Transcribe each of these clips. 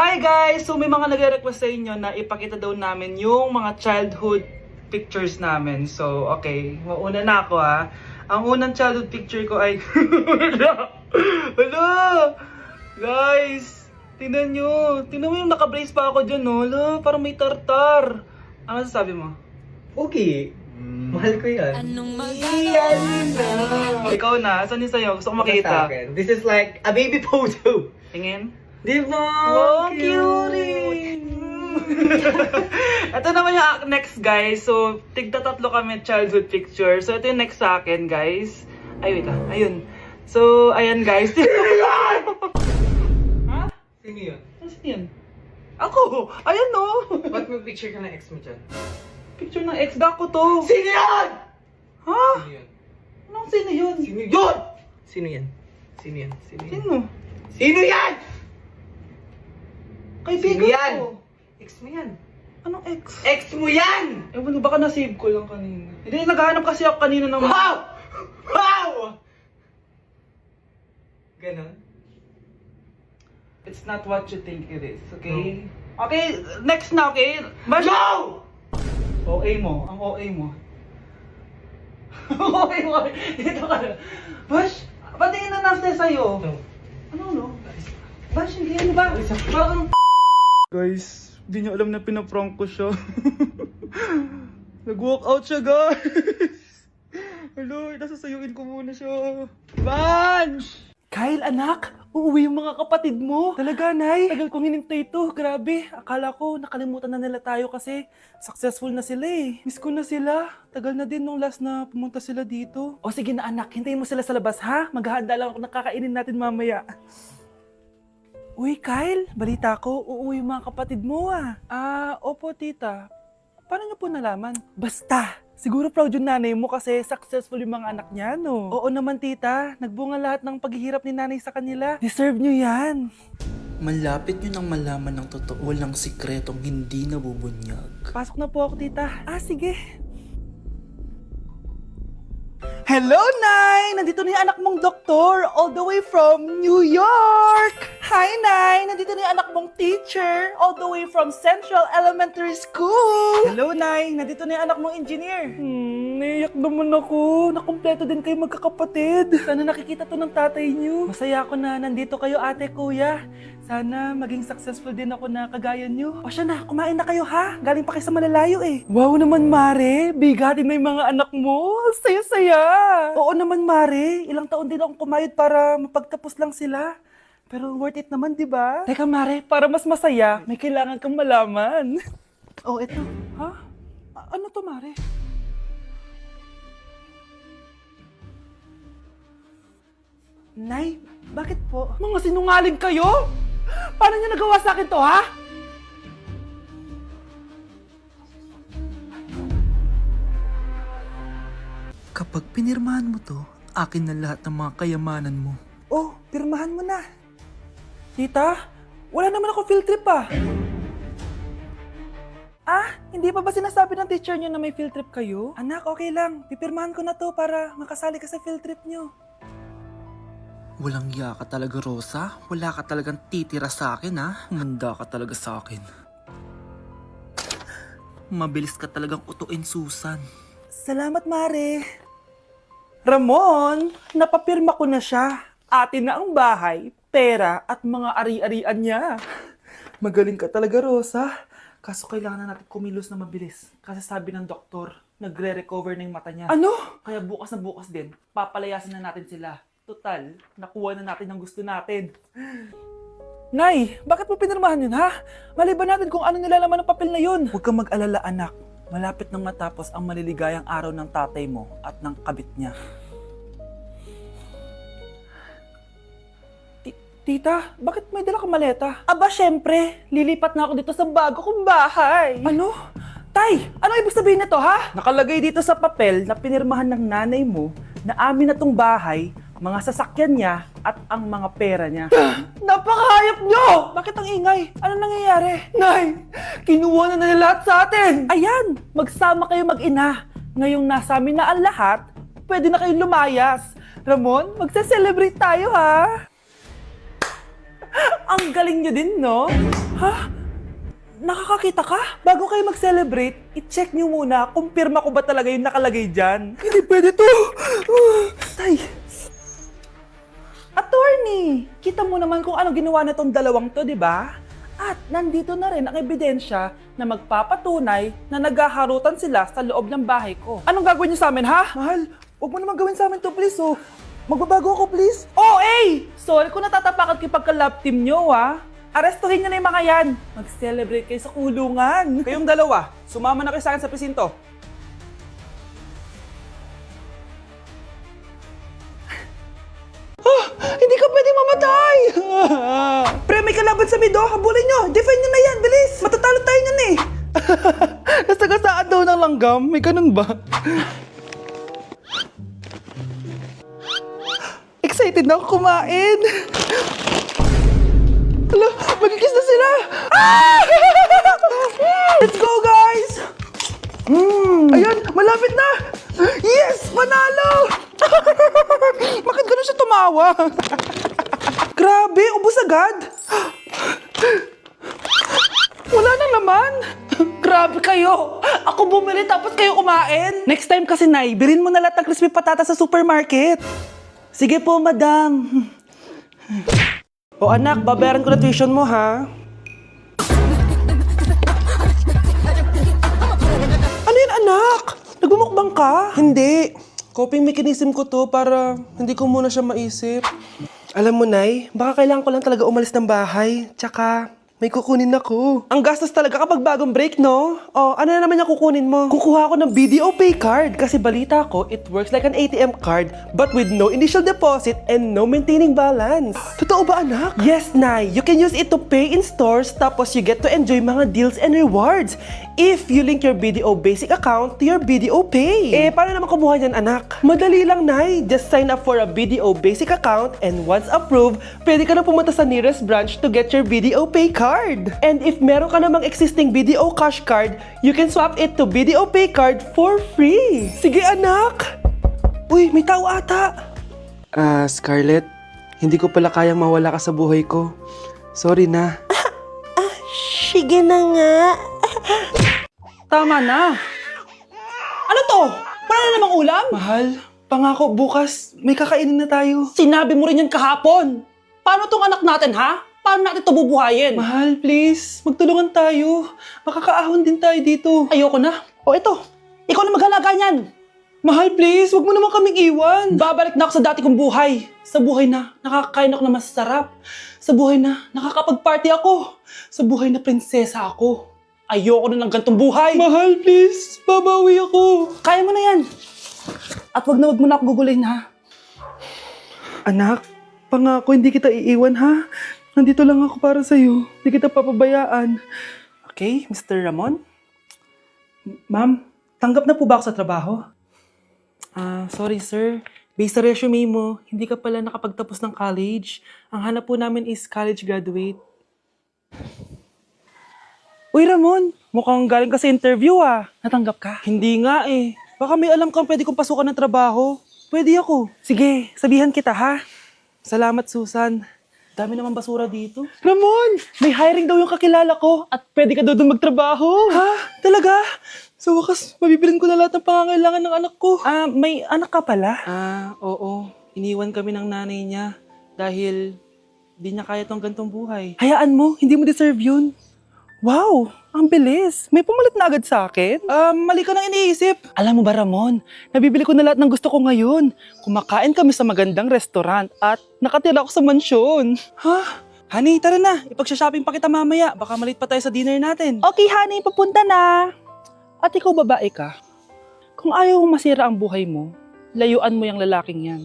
Hi guys! So may mga nagre-request sa inyo na ipakita daw namin yung mga childhood pictures namin. So okay, mauna na ako ha. Ang unang childhood picture ko ay... Hala! Guys! Tingnan nyo! Tingnan mo yung naka-brace pa ako dyan, no? Hala, parang may tartar. Ano sasabi mo? Okay. Mahal ko yan. Ikaw na, saan yung sa'yo? Gusto ko Sa makita. akin. This is like a baby photo. Tingin? Di ba? Wow, cutie! Ito naman yung next guys. So, tigda tatlo kami childhood picture. So, ito yung next sa akin guys. Ay, wait lang. Ayun. So, ayan guys. Ha? Sino yun? Saan yun? Ako! Ayan no! Ba't may picture ka ng ex mo dyan? Picture ng ex ko to. Sino yan? Ha? Sino yun? Anong sino yun? Sino yun? Sino yan? Sino yan? Sino yan? Sino? Sino yan? Kaibigan Sino yan? ko. Ex mo yan. Anong ex? Ex mo yan! Ewan, baka na-save ko lang kanina. Hindi, naghahanap kasi ako kanina ng... Wow! Wow! Ganon? It's not what you think it is, okay? Okay, next na, okay? Bash! No! OA mo, ang OA mo. OA mo, dito ka na. Bash, patingin na nasa sa'yo. No. Ano, no? Bash, hindi, ano ba? Parang... Guys, hindi niyo alam na pinaprank ko siya. Nag-walk out siya, guys. Hello, nasasayuin ko muna siya. Bansh! Kyle, anak! Uuwi yung mga kapatid mo. Talaga, Nay? Tagal kong hinintay ito. Grabe. Akala ko nakalimutan na nila tayo kasi successful na sila eh. Miss ko na sila. Tagal na din nung last na pumunta sila dito. O sige na anak, hintayin mo sila sa labas ha? Maghahanda lang ako na kakainin natin mamaya. Uy, Kyle, balita ko, uuwi yung mga kapatid mo ah. Opo tita. Paano niyo po nalaman? Basta! Siguro proud yung nanay mo kasi successful yung mga anak niya, no? Oo naman, tita. Nagbunga lahat ng paghihirap ni nanay sa kanila. Deserve nyo yan. Malapit nyo nang malaman ng totoo lang sikretong hindi nabubunyag. Pasok na po ako, tita. Sige. Hello, Nay! Nandito na yung anak mong doktor all the way from New York! Hi, Nay! Nandito na yung anak mong teacher all the way from Central Elementary School! Hello, Nay! Nandito na yung anak mong engineer! Naiyak naman ako. Nakumpleto din kayo magkakapatid. Sana nakikita to ng tatay niyo. Masaya ako na nandito kayo, ate, kuya. Sana maging successful din ako na kagaya niyo. O siya na, kumain na kayo ha? Galing pa kayo sa malalayo eh. Wow naman, Mare. Bigatin na yung mga anak mo. Saya-saya. Oo naman, Mare. Ilang taon din akong kumayod para mapagtapos lang sila. Pero worth it naman, di ba? Teka, Mare, para mas masaya, may kailangan kang malaman. Oh, eto. Ha? Ano to, Mare? Nay, bakit po? Mga sinungaling kayo? Paano niyo nagawa sa akin to, ha? Kapag pinirmahan mo to, akin na lahat ng mga kayamanan mo. Oh, pirmahan mo na. Tita, wala naman ako field trip pa. Hindi pa ba sinasabi ng teacher niyo na may field trip kayo? Anak, okay lang. Pipirmahan ko na to para makasali ka sa field trip niyo. Walang iya ka talaga, Rosa. Wala ka talagang titira sa akin, ha? Manda ka talaga sa akin. Mabilis ka talagang utuin, Susan. Salamat, Mare. Ramon, napapirma ko na siya. Atin na ang bahay, pera at mga ari-arian niya. Magaling ka talaga, Rosa. Kaso kailangan na natin kumilos na mabilis. Kasi sabi ng doktor, nagre-recover na yung mata niya. Ano? Kaya bukas na bukas din, papalayasin na natin sila. Total, nakuha na natin ang gusto natin. Nay, bakit mo pinirmahan yun, ha? Maliban natin kung ano nilalaman ng papel na yun. Huwag kang mag-alala, anak. Malapit nang matapos ang maliligayang araw ng tatay mo at ng kabit niya. Tita, bakit may dala kang maleta? Aba, syempre. Lilipat na ako dito sa bago kong bahay. Ano? Tay, ano ibig sabihin nito, ha? Nakalagay dito sa papel na pinirmahan ng nanay mo na amin na tong bahay, mga sasakyan niya at ang mga pera niya. Napakahayop nyo! Bakit ang ingay? Ano nangyayari? Nay, kinuha na nila lahat sa atin! Ayan, magsama kayo mag-ina. Ngayong nasa amin na ang lahat, pwede na kayong lumayas. Ramon, magse-celebrate tayo ha! Ang galing nyo din, no? Ha? Nakakakita ka? Bago kayo mag-celebrate, i-check nyo muna kung pirma ko ba talaga yung nakalagay dyan. Hindi pwede to! Tay! Attorney! Kita mo naman kung ano ginawa na tong dalawang to, di ba? At nandito na rin ang ebidensya na magpapatunay na naghaharutan sila sa loob ng bahay ko. Anong gagawin niyo sa amin, ha? Mahal, huwag mo naman gawin sa amin to, please, oh. Magbabago ako, please. Oh, eh! Sorry kung natatapakan kayo pagka-love team nyo, ha? Arestuhin nyo na yung mga yan. Mag-celebrate kayo sa kulungan. Kayong dalawa, sumama na kayo sa akin sa presinto. Hindi ka pwedeng mamatay! Pre, may kalaban sa mido. Habulin nyo. Defend nyo na yan. Bilis. Matatalo tayo nyan eh. Nasagasaan daw ng langgam. May ganun ba? Excited na ako kumain. Hala, magkikiss na sila. Ah! Let's go, guys! Ayan, malapit na! Yes! Manalo! Bakit gano'n siya tumawa? Grabe, ubos agad. Wala na naman. Grabe kayo. Ako bumili tapos kayo kumain. Next time kasi, Nay, bilhin mo na lahat ng crispy patata sa supermarket. Sige po, madam. O anak, babayaran ko na tuition mo, ha? Ano yun, anak? Nagmumukbang ka? Hindi. Coping mechanism ko to para hindi ko muna siya maisip. Alam mo, Nay, baka kailangan ko lang talaga umalis ng bahay. Tsaka, may kukunin ako. Ang gastos talaga kapag bagong break, no? O, ano na naman yung kukunin mo? Kukuha ako ng BDO Pay card kasi balita ko, it works like an ATM card but with no initial deposit and no maintaining balance. Totoo ba, anak? Yes, Nay. You can use it to pay in stores tapos you get to enjoy mga deals and rewards if you link your BDO Basic account to your BDO Pay. Eh, paano naman kumuha yan, anak? Madali lang, Nay. Just sign up for a BDO Basic account and once approved, pwede ka na pumunta sa nearest branch to get your BDO Pay card. And if meron ka namang existing BDO Cash card, you can swap it to BDO Pay card for free. Sige, anak! Uy, may tao ata. Scarlett, hindi ko pala kayang mawala ka sa buhay ko. Sorry na. Sige na nga. Tama na. Ano to? Wala na namang ulam? Mahal, pangako bukas may kakainin na tayo. Sinabi mo rin yan kahapon. Paano tong anak natin, ha? Paano natin ito bubuhayin? Mahal, please. Magtulungan tayo. Makakaahon din tayo dito. Ayoko na. O ito, ikaw na maghalaga niyan. Mahal, please. Huwag mo naman kaming iwan. Babalik na ako sa dati kong buhay. Sa buhay na nakakain ako na masarap. Sa buhay na nakakapag-party ako. Sa buhay na prinsesa ako. Ayoko na ng gantong buhay. Mahal, please. Babawi ako. Kaya mo na yan. At wag mo na ako gugulin, ha? Anak, pangako hindi kita iiwan, ha? Nandito lang ako para sa'yo. Hindi kita papabayaan. Okay, Mr. Ramon? Ma'am, tanggap na po ba ako sa trabaho? Sorry sir. Based sa resume mo, hindi ka pala nakapagtapos ng college. Ang hanap po namin is college graduate. Uy Ramon, mukhang galing ka sa interview Natanggap ka? Hindi nga eh. Baka may alam kang pwede kong pasukan ng trabaho. Pwede ako. Sige, sabihan kita ha. Salamat Susan. Dami naman basura dito. Ramon! May hiring daw yung kakilala ko at pwede ka daw doon magtrabaho. Ha? Talaga? Sa wakas, mabibilin ko na lahat ng pangangailangan ng anak ko. May anak ka pala? Oo. Iniwan kami ng nanay niya dahil di niya kaya tong gantong buhay. Hayaan mo, hindi mo deserve yun. Wow! Ang bilis! May pumalit na agad sa akin? Mali ka nang iniisip. Alam mo ba, Ramon? Nabibili ko na lahat ng gusto ko ngayon. Kumakain kami sa magandang restaurant at nakatira ako sa mansyon. Ha? Honey, tara na. Ipag-shopping pa kita mamaya. Baka malit pa tayo sa dinner natin. Okay, honey. Papunta na. At ikaw babae ka. Kung ayaw mong masira ang buhay mo, layuan mo yung lalaking yan.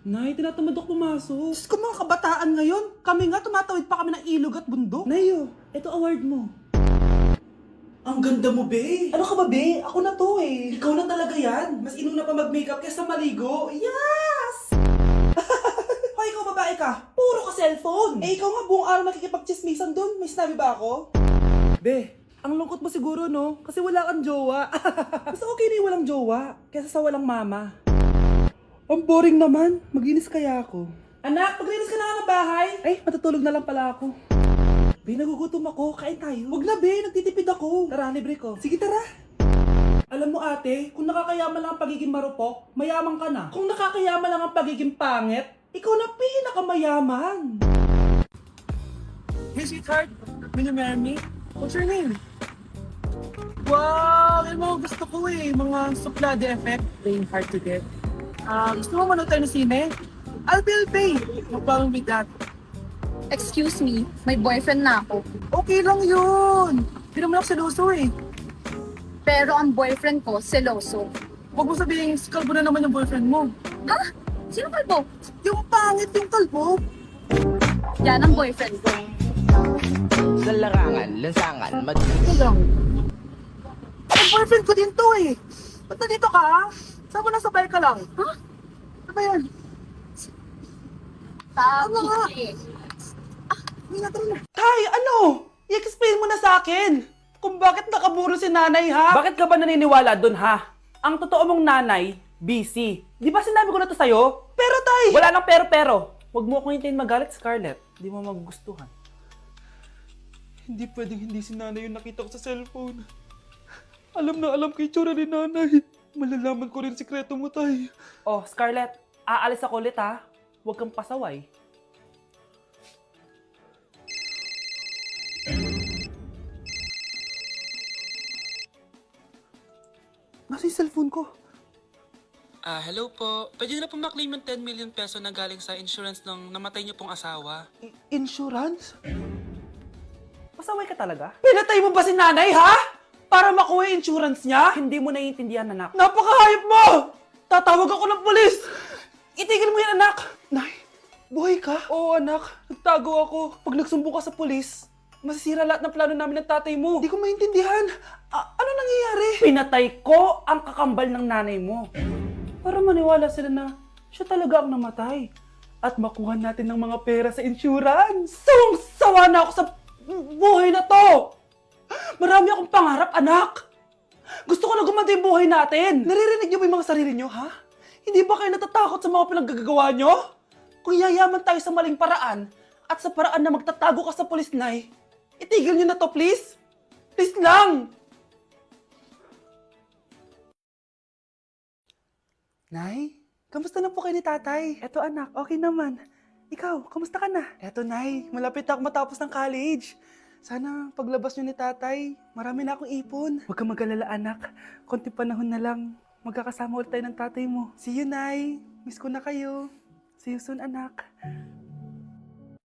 Nay, tinatamad ako pumasok. Diyos ko mga kabataan ngayon. Kami nga, tumatawid pa kami ng ilog at bundok. Nayo, ito award mo. Ang ganda mo, be. Ano ka ba, be? Ako na to eh. Ikaw na talaga yan. Mas inuna pa mag-makeup kaysa maligo. Yes! Hoy, ikaw babae ka. Puro ka cellphone. Eh, ikaw nga buong araw nakikipag-chismisan doon. May sinabi ba ako? Be, ang lungkot mo siguro, no? Kasi wala kang jowa. Mas okay na yung walang jowa kaysa sa walang mama. Ang boring naman. Maginis kaya ako. Anak, paglinis ka na nga ng bahay. Ay, matutulog na lang pala ako. Be, nagugutom ako. Kain tayo. Huwag na, Be. Nagtitipid ako. Tara, libre ko. Sige, tara. Alam mo, ate, kung nakakayaman lang ang pagiging marupok, mayaman ka na. Kung nakakayaman lang ang pagiging pangit, ikaw na pinakamayaman. Hey, sweetheart. Will you marry me? What's your name? Wow! Yung mga gusto ko eh. Mga suplade effect. Playing hard to get. Gusto mo manood tayo ng sine? I'll pay. No problem with that. Excuse me, may boyfriend na ako. Okay lang yun. Hindi naman ako seloso eh. Pero ang boyfriend ko, seloso. Huwag mo sabihin, kalbo na naman yung boyfriend mo. Ha? Sino kalbo? Yung pangit yung kalbo. Yan ang boyfriend ko. Sa larangan, lansangan, Ito lang. Ang boyfriend ko din to eh. Ba't nandito ka? Saan mo nasabay ka lang? Ha? Ano ba yan? Tama nga. Hindi na tara na. Tay, ano? I-explain mo na sa akin. Kung bakit nakaburo si nanay, ha? Bakit ka ba naniniwala dun, ha? Ang totoo mong nanay, busy. Di ba sinabi ko na to sa'yo? Pero, tay! Wala nang pero. Huwag mo akong hintayin magalit, Scarlett. Di mo magugustuhan. Hindi pwedeng hindi si nanay yung nakita ko sa cellphone. Alam na alam kay tsura ni nanay. Malalaman ko rin sikreto mo, tay. Oh, Scarlett, aalis ako ulit, ha? Huwag kang pasaway. Nasa yung cellphone ko. Hello po. Pwede na po maklaim yung 10 million peso na galing sa insurance ng namatay niyo pong asawa. Insurance? Pasaway ka talaga? Pinatay mo ba si nanay, ha? Para makuha yung insurance niya? Hindi mo naiintindihan, anak. Napakahayop mo! Tatawag ako ng polis! Itigil mo yan, anak! Nay, buhay ka? Oo, anak. Nagtago ako. Pag nagsumbong ka sa polis, masisira lahat ng plano namin ng tatay mo. Hindi ko maintindihan. Ano nangyayari? Pinatay ko ang kakambal ng nanay mo. Para maniwala sila na siya talaga ang namatay. At makuha natin ng mga pera sa insurance. Sawang-sawa na ako sa buhay na to. Marami akong pangarap, anak. Gusto ko na gumanda yung buhay natin. Naririnig niyo ba yung mga sarili niyo, ha? Hindi ba kayo natatakot sa mga pinaggagawa niyo? Kung yayaman tayo sa maling paraan at sa paraan na magtatago ka sa polis, Nay, itigil niyo na to, please. Please lang. Nay, kamusta na po kayo ni tatay? Eto anak, okay naman. Ikaw, kamusta ka na? Eto Nay, malapit ako matapos ng college. Sana paglabas niyo ni tatay, marami na akong ipon. Huwag kang mag-alala anak, konti panahon na lang. Magkakasama ulit tayo ng tatay mo. See you, Nay. Miss ko na kayo. See you soon, anak.